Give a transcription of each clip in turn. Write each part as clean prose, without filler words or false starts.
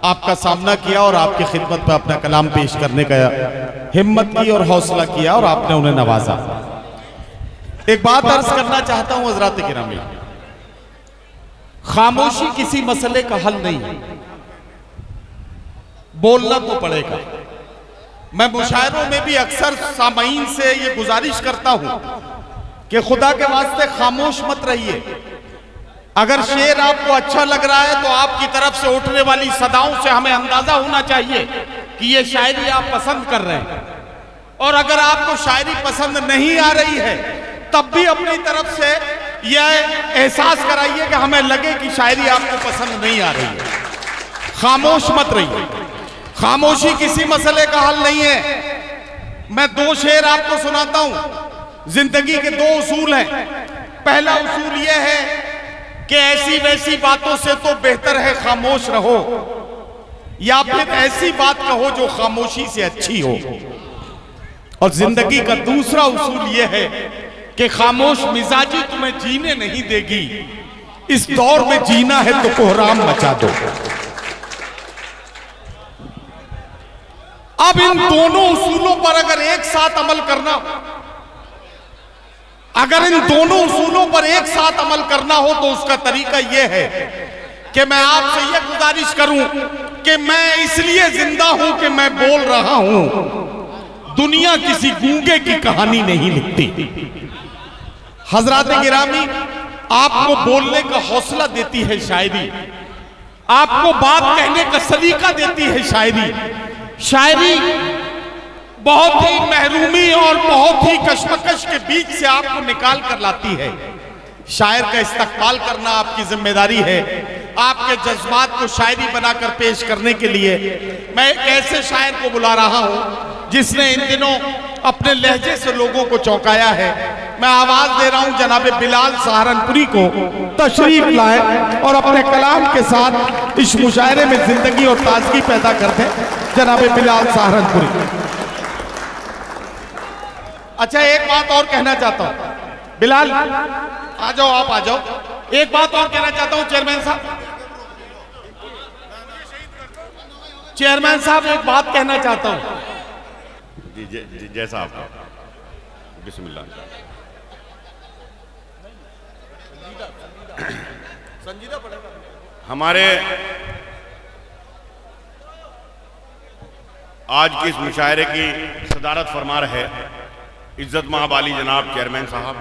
आपका सामना किया और आपकी खिदमत पर अपना कलाम पेश करने का हिम्मत की और हौसला किया और आपने उन्हें नवाजा। एक बात अर्ज करना चाहता हूं हज़रात गिरामी, खामोशी किसी मसले का हल नहीं है, बोलना तो पड़ेगा। मैं मुशायरों में भी अक्सर सामाईन से ये गुजारिश करता हूं कि खुदा के वास्ते खामोश मत रहिए। अगर शेर आपको अच्छा लग रहा है तो आपकी तरफ से उठने वाली सदाओं से हमें अंदाजा होना चाहिए कि ये शायरी आप पसंद कर रहे हैं, और अगर आपको शायरी पसंद नहीं आ रही है तब भी अपनी तरफ से यह एहसास कराइए कि हमें लगे कि शायरी आपको पसंद नहीं आ रही है। खामोश मत रहिए, खामोशी किसी मसले का हल नहीं है। मैं दो शेर आपको सुनाता हूं। जिंदगी के दो उसूल हैं। पहला उसूल यह है कि ऐसी वैसी बातों से तो बेहतर है खामोश रहो, या फिर ऐसी बात कहो जो खामोशी से अच्छी हो। और जिंदगी का दूसरा उसूल यह है कि खामोश मिजाजी तुम्हें जीने नहीं देगी, इस दौर में जीना है तो कोहराम मचा दो। अब इन दोनों उसूलों पर अगर एक साथ अमल करना हो, अगर इन दोनों उसूलों पर एक साथ अमल करना हो तो उसका तरीका यह है कि मैं आपसे यह गुजारिश करूं कि मैं इसलिए जिंदा हूं कि मैं बोल रहा हूं। दुनिया किसी गूंगे की कहानी नहीं लिखती। हजरात गिरामी, आपको बोलने का हौसला देती है शायरी, आपको बात कहने का सलीका देती है शायरी। शायरी बहुत ही महरूमी और बहुत ही कश्मकश के बीच से आपको निकाल कर लाती है। शायर का इस्तकबाल करना आपकी जिम्मेदारी है। आपके जज्बात को शायरी बनाकर पेश करने के लिए मैं एक ऐसे शायर को बुला रहा हूं जिसने इन दिनों अपने लहजे से लोगों को चौंकाया है। मैं आवाज दे रहा हूं जनाबे बिलाल सहारनपुरी को तशरीफ लाए और अपने कलाम के साथ इस मुशायरे में जिंदगी और ताजगी पैदा कर दें। जनाबे बिलाल सहारनपुरी। अच्छा, एक बात और कहना चाहता हूं। बिलाल आ जाओ, आप आ जाओ। एक बात और कहना चाहता हूं चेयरमैन साहब, चेयरमैन साहब एक बात कहना चाहता हूं। जी जैसा आपका। बिस्मिल्लाह। संजीदा पड़ेगा। हमारे आज की इस मुशायरे की सदारत फरमा रहे इज्जत महब आली जनाब चेयरमैन साहब,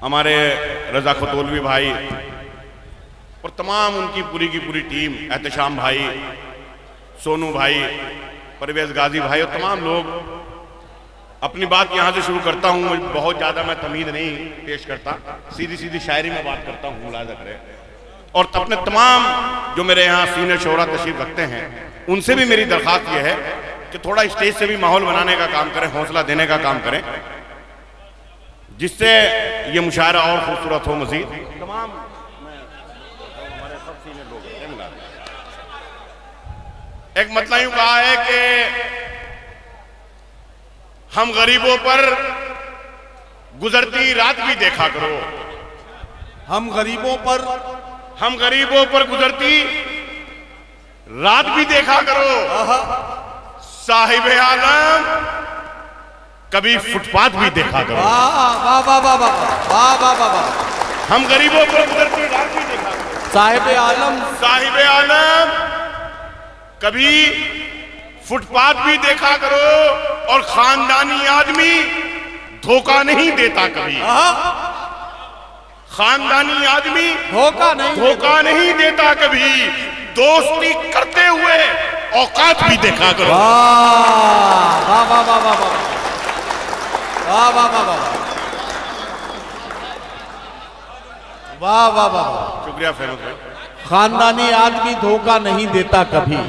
हमारे रजा खतोलवी भाई और तमाम उनकी पूरी की पूरी टीम, एहतशाम भाई, सोनू भाई, परवेज गाजी भाई और तमाम लोग। अपनी बात यहाँ से शुरू करता हूँ। बहुत ज़्यादा मैं तमीज़ नहीं पेश करता, सीधी सीधी शायरी में बात करता हूँ, मुलाज़ा करें। और अपने तमाम जो मेरे यहाँ सीनियर शोरा तशरीफ रखते हैं उनसे भी मेरी दरख्वास्त यह है कि थोड़ा स्टेज से भी माहौल बनाने का काम करें, हौसला देने का काम करें, जिससे ये मुशायरा और खूबसूरत हो। मजीद तमाम हमारे सब सीनियर लोग एक मतलब यूं कहा है कि हम गरीबों पर गुजरती रात भी देखा करो। हम गरीबों पर गुजरती रात भी देखा करो। साहिबे आलम कभी फुटपाथ भी देखा करो। वाह वाह वाह वाह वाह वाह वाह। हम गरीबों पर गुजरती रात भी देखा करो। साहिबे आलम कभी फुटपाथ भी देखा करो। और खानदानी आदमी धोखा नहीं देता कभी। खानदानी आदमी धोखा नहीं देता कभी। दोस्ती करते हुए औकात भी देखा करो। वाह वाह वाह वाह वाह वाह वाह वाह वाह वाह वाह। शुक्रिया फैमत भाई। खानदानी आदमी धोखा नहीं देता कभी।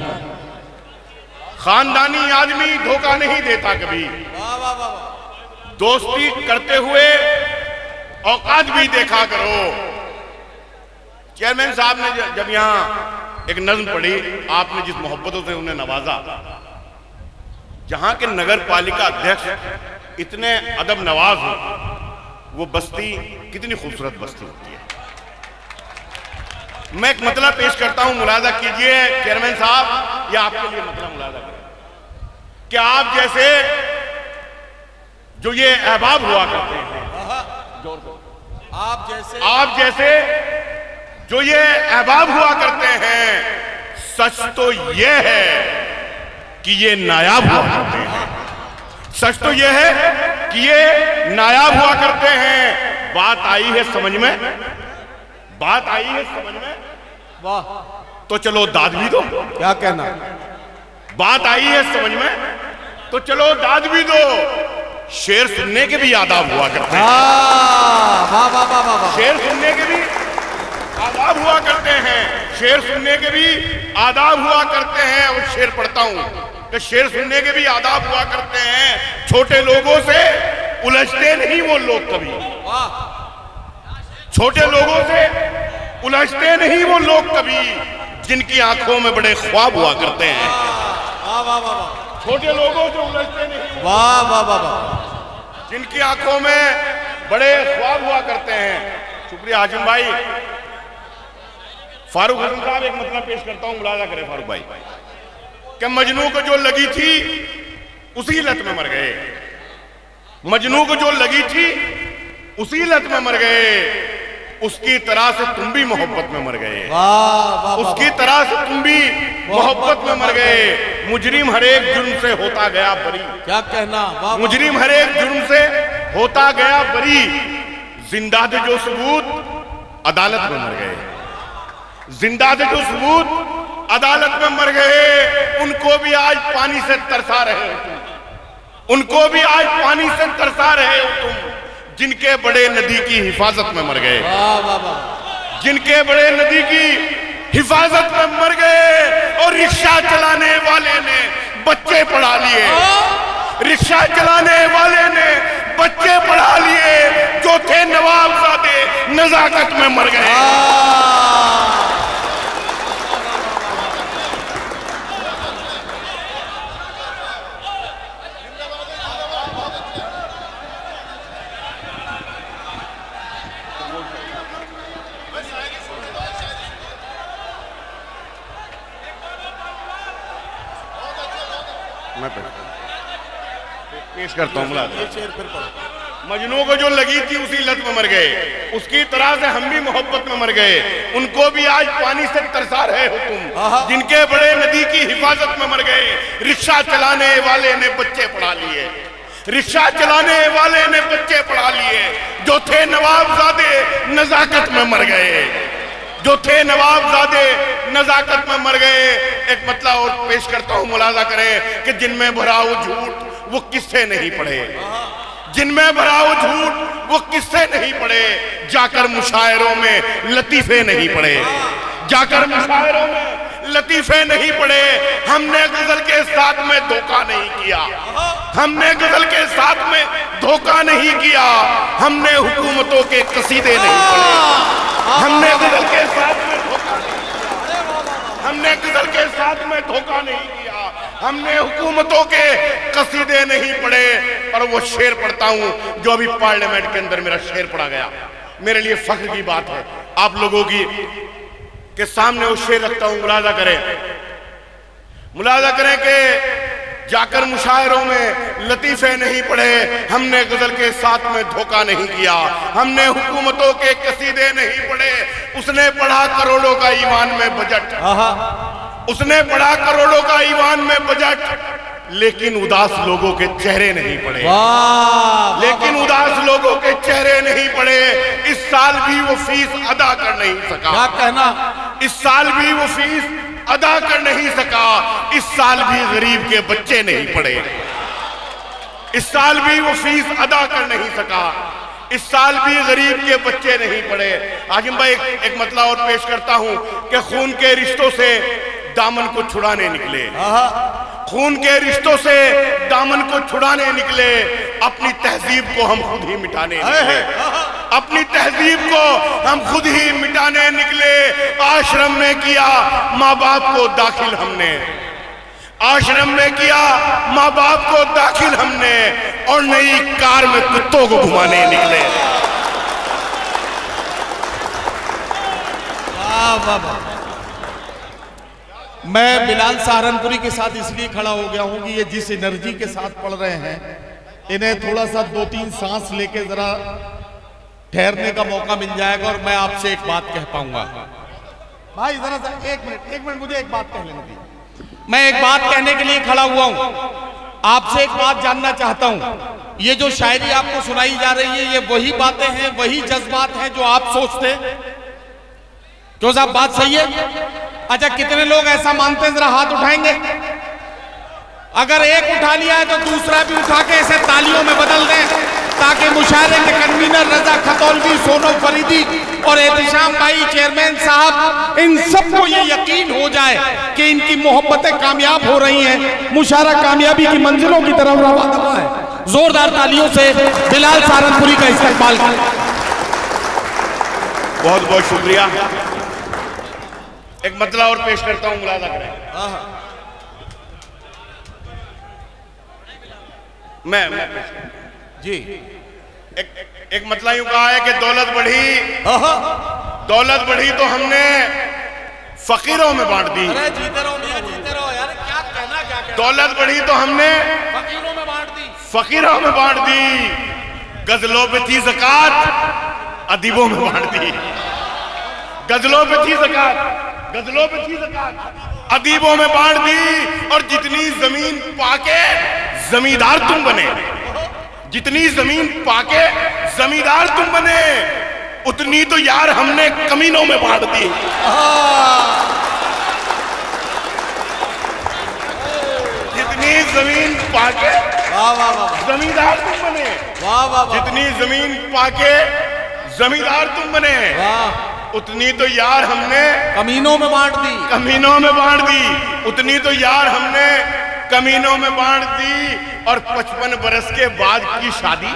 खानदानी आदमी धोखा नहीं देता कभी। दोस्ती करते हुए औकात भी देखा करो। चेयरमैन साहब ने जब यहाँ एक नज्म पढ़ी, आपने जिस मोहब्बतों से उन्हें नवाजा, जहां के नगर पालिका अध्यक्ष इतने अदब नवाज हो, वो बस्ती कितनी खूबसूरत बस्ती होती है। मैं एक मतला पेश करता हूं, मुलाजा कीजिए चेयरमैन साहब, या आपके लिए मतला मुलाजा करें कि आप जैसे जो ये अहबाब हुआ करते हैं, आप जैसे जो ये अहबाब हुआ करते हैं, सच तो ये है कि ये नायाब हुआ करते हैं। सच तो ये है कि ये नायाब हुआ करते हैं। बात आई है समझ में, बात आई है समझ में, वाह, तो चलो दाद भी दो। क्या कहना, बात आई है समझ में, तो चलो दाद भी दो। शेर सुनने के भी आदाब हुआ करते हैं। वाह वाह वाह वाह, शेर सुनने के भी आदाब हुआ करते हैं, शेर सुनने के भी आदाब हुआ करते हैं। और शेर पढ़ता हूं कि शेर सुनने के भी आदाब हुआ करते हैं। छोटे लोगों से उलझते नहीं वो लोग कभी, छोटे लोगों से उलझते नहीं वो लोग कभी, जिनकी आंखों में बड़े ख्वाब हुआ करते हैं। वाह वाह वाह, छोटे लोगों से उलझते नहीं, वाह वाह वाह, जिनकी आंखों में बड़े ख्वाब हुआ करते हैं। शुक्रिया हाजिम भाई। फारूक हसन साहब एक मतलब पेश करता हूं, मुलाजा करें फारूक भाई। कि मजनू को जो लगी थी उसी लत में मर गए, मजनू को जो लगी थी उसी लत में मर गए। उसकी तरह से तुम भी मोहब्बत में मर गए, उसकी तरह से तुम भी मोहब्बत में मर गए। मुजरिम हर एक जुर्म से होता गया बरी। क्या कहना, मुजरिम हर एक जुर्म से होता गया बरी। जिंदा थे जो सबूत अदालत में मर गए, जिंदा थे जो सबूत अदालत में मर गए। उनको भी आज पानी से तरसा रहे हो तुम, उनको भी आज पानी से तरसा रहे हो तुम, जिनके बड़े नदी की हिफाजत में मर गए, जिनके बड़े नदी की हिफाजत में मर गए। और रिक्शा चलाने वाले ने बच्चे पढ़ा लिए, रिक्शा चलाने वाले ने बच्चे पढ़ा लिए, जो थे नवाबजादे नजाकत में मर गए। मैं पेश करता हूँ, मजनू को जो लगी थी उसी लत में मर गए, उसकी तरह से हम भी मोहब्बत में मर गए। उनको भी आज पानी से तरसा रहे हो तुम, जिनके बड़े नदी की हिफाजत में मर गए। रिक्शा चलाने वाले ने बच्चे पढ़ा लिए, रिक्शा चलाने वाले ने बच्चे पढ़ा लिए, जो थे नवाबजादे नजाकत में मर गए, जो थे नवाबजादे नजाकत में मर गए। एक मतलब और पेश करता हूं, मुलाजा करें कि जिनमें भरा हो झूठ वो किस्से नहीं पढ़े, जिनमें भरा हो झूठ वो किस्से नहीं पढ़े। जाकर मुशायरों में लतीफे नहीं पढ़े, जाकर मुशायरों में लतीफे नहीं पढ़े। हमने गजल के साथ में धोखा नहीं किया, हमने गजल के साथ में धोखा नहीं किया। हमने हुकूमतों के कसीदे नहीं पढ़े, हमने गजल के साथ में धोखा नहीं किया, हमने गजल के साथ में धोखा नहीं किया। हमने हुकूमतों के कसीदे नहीं पढ़े। और वो शेर पढ़ता हूं जो अभी पार्लियामेंट के अंदर मेरा शेर पढ़ा गया, मेरे लिए फख्र की बात है। आप लोगों की के सामने वो शेर रखता हूं, मुलाजा करें, मुलाजा करें कि जाकर मुशायरों में लतीफे नहीं पढ़े, हमने गजल के साथ में धोखा नहीं किया, हमने हुकूमतों के कसीदे नहीं पढ़े। उसने पढ़ा करोड़ों का ईमान में बजट, उसने पढ़ा करोड़ों का ईमान में बजट, लेकिन उदास लोगों के चेहरे नहीं पड़े, लेकिन उदास लोगों के चेहरे नहीं पड़े। इस साल भी वो फीस अदा कर नहीं सका, क्या कहना, इस साल भी वो फीस अदा कर नहीं सका। इस साल भी गरीब के बच्चे नहीं पढ़े, इस साल भी वो फीस अदा कर नहीं सका, इस साल भी गरीब के बच्चे नहीं पढ़े। आजिम भाई एक मतलब और पेश करता हूं कि खून के रिश्तों से दामन को छुड़ाने निकले, खून के रिश्तों से दामन को छुड़ाने निकले। अपनी तहजीब को हम खुद ही मिटाने निकले, अपनी तहजीब को हम खुद ही मिटाने निकले। आश्रम में किया माँ बाप को दाखिल हमने, आश्रम में किया माँ बाप को दाखिल हमने, और नई कार में कुत्तों को घुमाने निकले। वाह वाह। मैं बिलाल सहारनपुरी के साथ इसलिए खड़ा हो गया हूं कि ये जिस एनर्जी के साथ पढ़ रहे हैं, इन्हें थोड़ा सा 2-3 सांस लेके जरा ठहरने का मौका मिल जाएगा और मैं आपसे एक बात कह पाऊंगा। भाई जरा सा एक मिनट मुझे एक बात कह लेने दीजिए। मैं एक बात कहने के लिए खड़ा हुआ हूं, आपसे एक बात जानना चाहता हूं। ये जो शायरी आपको सुनाई जा रही है, ये वही बातें हैं, वही जज्बात हैं जो आप सोचते हैं? क्यों साहब, बात सही है? अच्छा, कितने लोग ऐसा मानते हैं? जरा हाथ उठाएंगे। अगर एक उठा लिया है तो दूसरा भी उठा के इसे तालियों में बदल दें, ताकि मुशायरे के कन्वीनर रजा खतौलवी, सोनू फरीदी और एहतशाम भाई चेयरमैन साहब, इन सबको ये यकीन हो जाए कि इनकी मोहब्बतें कामयाब हो रही हैं, मुशायरा कामयाबी की मंजिलों की तरफ रवाना है। जोरदार तालियों से बिलाल सहारनपुरी का इस्तेमाल करें। बहुत बहुत शुक्रिया। एक मतला और पेश करता हूं, मुलाजा करें। मैं पेश जी। एक मतला यूं कहा है कि दौलत बढ़ी तो हमने फकीरों में बांट दी। अरे जीते रहो मियां, जीते रहो यार, क्या कहना क्या कहना। दौलत बढ़ी तो हमने फकीरों में बांट दी, फकीरों में बांट दी। गजलों पे थी ज़कात, अदीबों में बांट दी। गजलों पे थी ज़कात, अदीबों में बांट दी। और जितनी जमीन पाके जमींदार तुम बने, जितनी जमीन पाके जमींदार तुम बने, उतनी तो यार हमने कमीनों में बांट दी। जितनी जमीन पाके जमींदार तुम बने, जितनी जमीन पाके जमींदार तुम बने, उतनी तो यार हमने कमीनों में बांट दी, उतनी तो यार हमने कमीनों में बांट दी। और 55 बरस के बाद की शादी,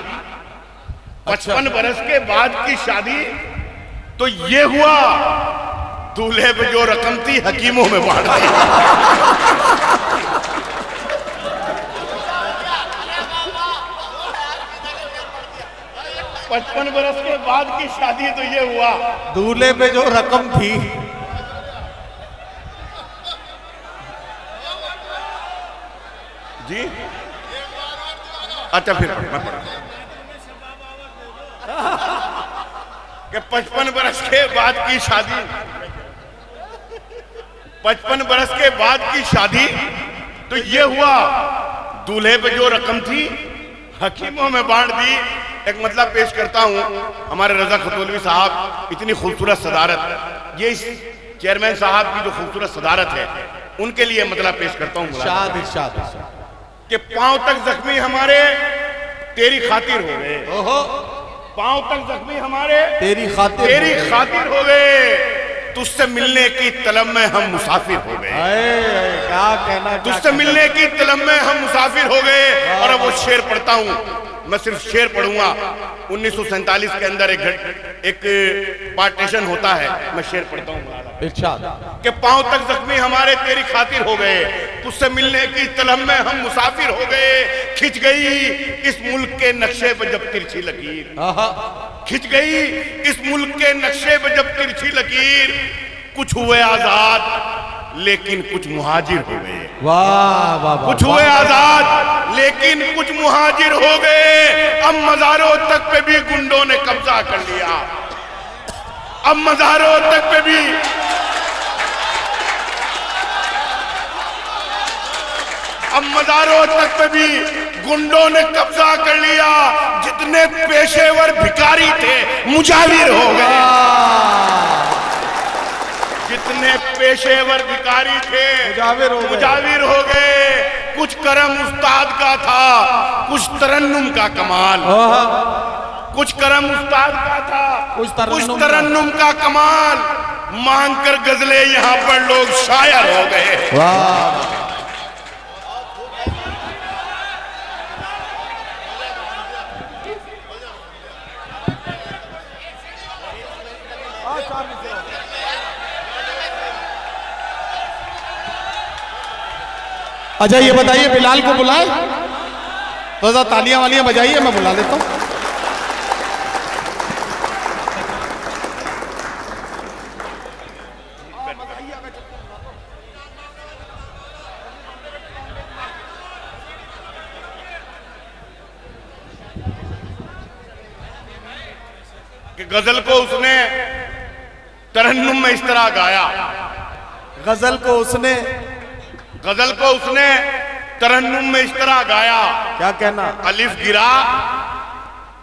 55 बरस के बाद की शादी तो ये हुआ, दूल्हे पे जो रकम थी हकीमों में बांट दी। 55 बरस के बाद की शादी तो ये हुआ, दूल्हे पे जो रकम थी जी। अच्छा फिर मैं पढ़ा कि 55 बरस के बाद की शादी, 55 बरस के बाद की शादी तो ये हुआ, दूल्हे पे जो रकम थी हकीमों में बांट दी। एक मतलब पेश करता हूं, हमारे रजा खतौलवी साहब, इतनी खूबसूरत सदारत, ये इस चेयरमैन साहब की जो खूबसूरत सदारत है, उनके लिए मतलब पेश करता हूं। कि पांव तक जख्मी हमारे तेरी खातिर हो गए, पांव तक जख्मी हमारे तेरी खातिर हो गए, तुझसे मिलने की तलब में हम मुसाफिर हो गए। क्या कहना, तुझसे मिलने की तलब में हम मुसाफिर हो गए। और अब वो शेर पढ़ता हूं, मैं सिर्फ शेर पढ़ूंगा। 1947 के अंदर एक पार्टीशन होता है, मैं शेर पढ़ता हूं कि पांव तक जख्मी हमारे तेरी खातिर हो गए, तुझसे मिलने की तलब में हम मुसाफिर हो गए। खिंच गई इस मुल्क के नक्शे पर जब तिरछी लकीर, खिंच गई इस मुल्क के नक्शे पर जब तिरछी लकीर, कुछ हुए आजाद लेकिन कुछ मुहाजिर हो गए। कुछ हुए आजाद लेकिन कुछ मुहाजिर हो गए। अब मज़ारों तक पे भी गुंडों ने कब्जा कर लिया, अब मज़ारों तक पे भी गुंडों ने कब्जा कर लिया। जितने पेशेवर भिखारी थे मुजाविर हो गए, जितने पेशेवर भिखारी थे मुजाविर हो गए। कुछ करम उस्ताद का था, कुछ तरन्नुम का कमाल, कुछ करम उस्ताद का था, कुछ तरन्नुम का कमाल। मांग कर गजले यहाँ पर लोग शायर हो गए। अच्छा ये बताइए, बिलाल को बुलाए तो तालियां वालियां बजाइए, मैं बुला लेता हूं। कि गजल को उसने तरन्नुम में इस तरह गाया, गजल को उसने तरन्नुम में इस तरह गाया। क्या कहना? अलिफ गिरा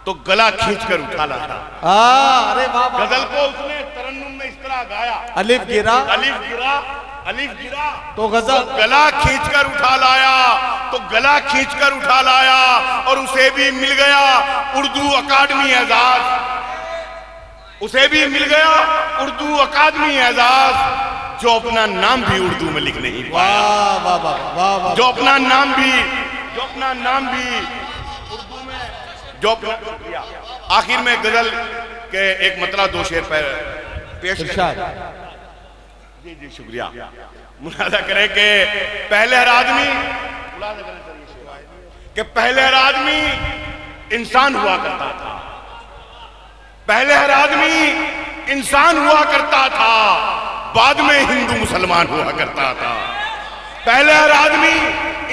तो गला खींच कर उठा लाया। अरे वाह, गजल को उसने तरन्नुम में इस तरह गाया, अलिफ गिरा तो गजल गला खींचकर उठा लाया, तो गला खींचकर उठा लाया। और उसे भी मिल गया उर्दू अकादमी एजाज, उसे भी मिल गया उर्दू अकादमी एजाज, जो अपना नाम भी उर्दू में लिख नहीं पाया। वाह वाह वाह वाह, जो अपना नाम भी उर्दू में जो किया। आखिर में गजल के एक मतलब 2 शेर पर पेश कर। जी शुक्रिया। मुलाजा करें कि पहले हर आदमी इंसान हुआ करता था, पहले हर आदमी इंसान हुआ करता था, बाद में हिंदू मुसलमान हुआ करता था। पहले हर आदमी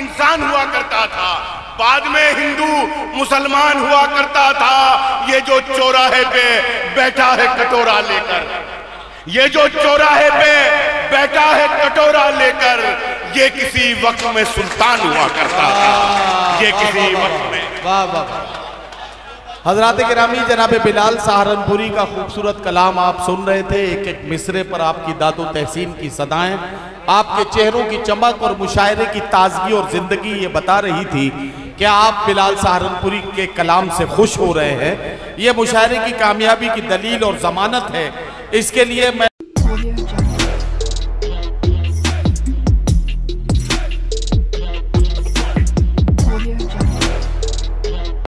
इंसान हुआ करता था, बाद में हिंदू मुसलमान हुआ करता था। ये जो चौराहे पे बैठा है कटोरा लेकर, ये जो चौराहे पे बैठा है कटोरा लेकर, ये किसी वक्त में सुल्तान हुआ करता था, ये किसी वक्त में। वाह वाह। हजरात गिरामी, जनाब बिलाल सहारनपुरी का खूबसूरत कलाम आप सुन रहे थे। एक एक मिसरे पर आपकी दादो तहसीन की सदाएं, आपके चेहरों की चमक और मुशायरे की ताजगी और जिंदगी ये बता रही थी कि आप बिलाल सहारनपुरी के कलाम से खुश हो रहे हैं। ये मुशायरे की कामयाबी की दलील और जमानत है। इसके लिए मैं